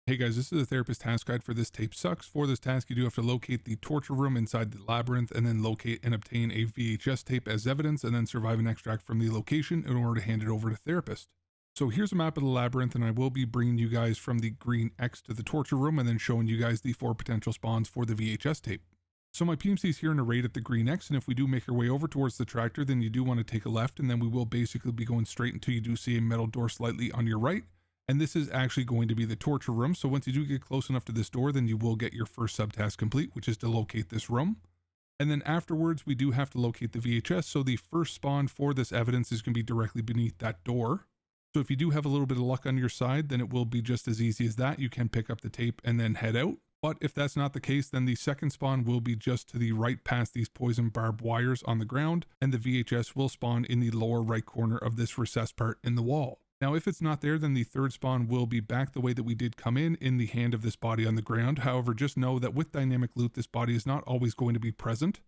Hey guys, this is a therapist task guide for This Tape Sucks. For this task, you do have to locate the torture room inside the labyrinth and then locate and obtain a VHS tape as evidence and then survive an extract from the location in order to hand it over to therapist. So here's a map of the labyrinth, and I will be bringing you guys from the green X to the torture room and then showing you guys the 4 potential spawns for the VHS tape. So my PMC is here in a raid at the green X, and if we do make our way over towards the tractor, then you do want to take a left, and then we will basically be going straight until you do see a metal door slightly on your right. And this is actually going to be the torture room. So once you do get close enough to this door, then you will get your first subtask complete, which is to locate this room. And then afterwards, we do have to locate the VHS. So the first spawn for this evidence is going to be directly beneath that door. So if you do have a little bit of luck on your side, then it will be just as easy as that. You can pick up the tape and then head out. But if that's not the case, then the second spawn will be just to the right past these poison barbed wires on the ground, and the VHS will spawn in the lower right corner of this recessed part in the wall. Now, if it's not there, then the third spawn will be back the way that we did come in the hand of this body on the ground. However, just know that with dynamic loot, this body is not always going to be present.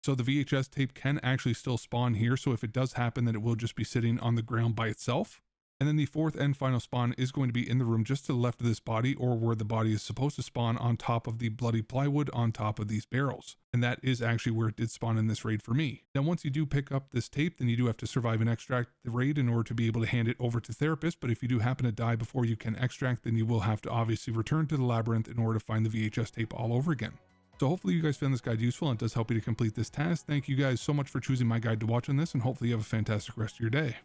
So the VHS tape can actually still spawn here. So if it does happen, then it will just be sitting on the ground by itself. And then the fourth and final spawn is going to be in the room just to the left of this body, or where the body is supposed to spawn on top of the bloody plywood on top of these barrels. And that is actually where it did spawn in this raid for me. Now, once you do pick up this tape, then you do have to survive and extract the raid in order to be able to hand it over to therapist. But if you do happen to die before you can extract, then you will have to obviously return to the labyrinth in order to find the VHS tape all over again. So hopefully you guys found this guide useful and it does help you to complete this task. Thank you guys so much for choosing my guide to watch on this, and hopefully you have a fantastic rest of your day.